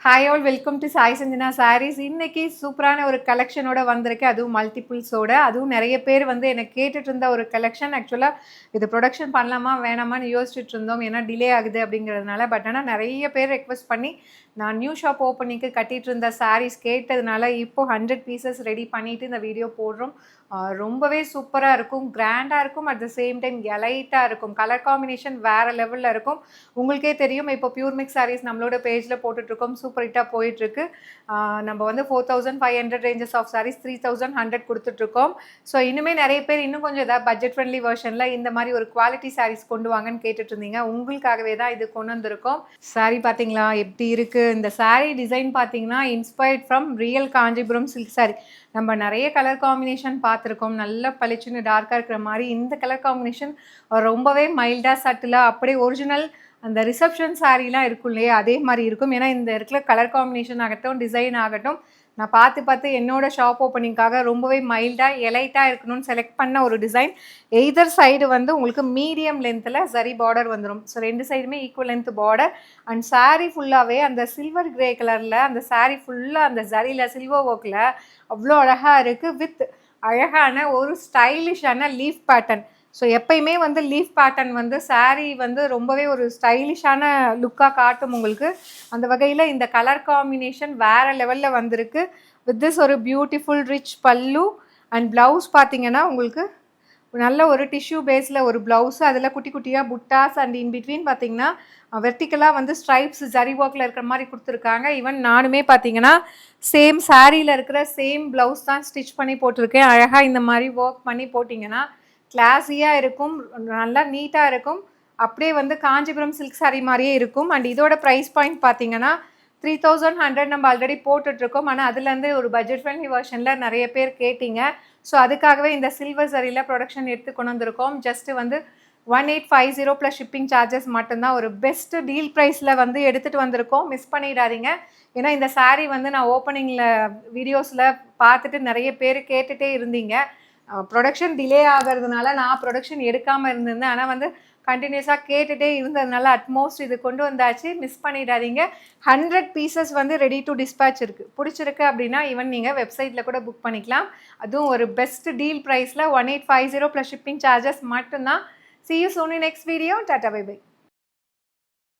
Hi all, welcome to Sai Sanjana sarees. இன்னைக்கு சூப்பரான ஒரு கலெக்ஷனோட வந்திருக்கு, அதுவும் மல்டிபிள்ஸோட. அதுவும் நிறைய பேர் வந்து எனக்கு கேட்டுட்டு இருந்த ஒரு கலெக்ஷன். ஆக்சுவலாக இது ப்ரொடக்ஷன் பண்ணலாமா வேணாமான்னு யோசிச்சுட்டு இருந்தோம், ஏன்னா டிலே ஆகுது அப்படிங்கிறதுனால. பட் ஆனால் நிறைய பேர் ரெக்வஸ்ட் பண்ணி நான் நியூ ஷாப் ஓப்பனிங்க்கு கட்டிகிட்டு இருந்த சாரீஸ் கேட்டதுனால இப்போது 100 பீசஸ் ரெடி பண்ணிவிட்டு இந்த வீடியோ போடுறோம். ரொம்பவே சூப்பராக இருக்கும், கிராண்டாக இருக்கும், அட் த சேம் டைம் எலைட்டாக இருக்கும். கலர் காம்பினேஷன் வேறு லெவலில் இருக்கும். உங்களுக்கே தெரியும், இப்போ பியூர் மிக்ஸ் சாரீஸ் நம்மளோட பேஜில் போட்டுட்ருக்கோம், சூப்பர் ஹிட்டாக போயிட்டுருக்கு. நம்ம வந்து 4500 ரேஞ்சஸ் ஆஃப் சாரீஸ் 3100 கொடுத்துட்ருக்கோம். ஸோ இனிமேல் நிறைய பேர் இன்னும் கொஞ்சம் ஏதாவது பட்ஜெட் ஃப்ரெண்ட்லி வெர்ஷனில் இந்த மாதிரி ஒரு குவாலிட்டி சாரீஸ் கொண்டு வாங்கன்னு கேட்டுட்டு இருந்தீங்க. உங்களுக்காகவே தான் இது கொண்டு வந்திருக்கோம். சாரீ பார்த்தீங்களா எப்படி இருக்குது? இந்த சாரீ டிசைன் பார்த்தீங்கன்னா inspired from real Kanchipuram silk sari. நம்ம நிறைய கலர் காம்பினேஷன் பார்த்துருக்கோம், நல்ல பளிச்சுன்னு டார்க்காக இருக்கிற மாதிரி. இந்த கலர் காம்பினேஷன் ரொம்பவே மைல்டாக சட்டிலாக அப்படியே ஒரிஜினல் அந்த ரிசப்ஷன் சாரீலாம் இருக்கும் இல்லையா, அதே மாதிரி இருக்கும். ஏன்னா இந்த இருக்கிற கலர் காம்பினேஷன் ஆகட்டும், டிசைன் ஆகட்டும், நான் பார்த்து என்னோட ஷாப் ஓப்பனிங்காக ரொம்பவே மைல்டாக எலைட்டாக இருக்கணும்னு செலக்ட் பண்ண ஒரு டிசைன். எய்தர் சைடு வந்து உங்களுக்கு மீடியம் லென்த்தில் சரி பார்டர் வந்துடும். ஸோ ரெண்டு சைடுமே equal length border. And sari ஃபுல்லாகவே அந்த சில்வர் கிரே கலரில் அந்த சாரீ ஃபுல்லாக அந்த சரியில் சில்வர் ஒர்க்கில் அவ்வளோ அழகாக இருக்குது. வித் அழகான ஒரு ஸ்டைலிஷான லீஃப் பேட்டர்ன். ஸோ எப்பயுமே வந்து லீஃப் பேட்டர்ன் வந்து சாரீ வந்து ரொம்பவே ஒரு ஸ்டைலிஷான லுக்காக காட்டும் உங்களுக்கு. அந்த வகையில் இந்த கலர் காம்பினேஷன் வேறு லெவலில் வந்திருக்கு. வித் திஸ் ஒரு பியூட்டிஃபுல் ரிச் பல்லு அண்ட் ப்ளவுஸ் பார்த்தீங்கன்னா உங்களுக்கு நல்ல ஒரு டிஷ்யூ பேஸில் ஒரு ப்ளவுஸு, அதில் குட்டி குட்டியாக புட்டாஸ் அண்ட் இன் பிட்வீன் பார்த்தீங்கன்னா வெர்டிக்கலாக வந்து ஸ்ட்ரைப்ஸ் ஜரி ஒர்க்கில் இருக்கிற மாதிரி கொடுத்துருக்காங்க. ஈவன் நானுமே பார்த்தீங்கன்னா சேம் சாரியில் இருக்கிற சேம் ப்ளவுஸ் தான் ஸ்டிச் பண்ணி போட்டிருக்கேன். அழகாக இந்த மாதிரி ஒர்க் பண்ணி போட்டிங்கன்னா கிளாஸியாக இருக்கும், நல்லா நீட்டாக இருக்கும். அப்படியே வந்து காஞ்சிபுரம் சில்க் சாரீ மாதிரியே இருக்கும். அண்ட் இதோட ப்ரைஸ் பாயிண்ட் பார்த்தீங்கன்னா 3100 நம்ம ஆல்ரெடி போட்டுட்ருக்கோம். ஆனால் அதுலேருந்து ஒரு பட்ஜெட் ஃப்ரெண்ட்லி வெர்ஷனில் நிறைய பேர் கேட்டிங்க. ஸோ அதுக்காகவே இந்த சில்வர் சரியில் ப்ரொடக்ஷன் எடுத்து கொண்டு வந்திருக்கோம். ஜஸ்ட்டு வந்து 1850 ப்ளஸ் ஷிப்பிங் சார்ஜஸ் மட்டும்தான். ஒரு பெஸ்ட்டு டீல் ப்ரைஸில் வந்து எடுத்துகிட்டு வந்திருக்கோம், மிஸ் பண்ணிடாதீங்க. ஏன்னா இந்த சாரீ வந்து நான் ஓப்பனிங்கில் வீடியோஸில் பார்த்துட்டு நிறைய பேர் கேட்டுகிட்டே இருந்தீங்க. ப்ரொடக்ஷன் டிலே ஆகிறதுனால நான் ப்ரொடக்ஷன் எடுக்காமல் இருந்திருந்தேன். ஆனால் வந்து கண்டினியூஸாக கேட்டுகிட்டே இருந்ததுனால அட்மோஸ்ட் இது கொண்டு வந்தாச்சு, மிஸ் பண்ணிடாதீங்க. 100 பீசஸ் வந்து ரெடி டு டிஸ்பேச் இருக்குது. பிடிச்சிருக்கு அப்படின்னா ஈவன் நீங்கள் வெப்சைட்டில் கூட புக் பண்ணிக்கலாம். அதுவும் ஒரு பெஸ்ட் டீல் ப்ரைஸில் 1850 ப்ளஸ் ஷிப்பிங் சார்ஜஸ் மட்டும்தான். See you soon in next video. Tata, bye bye.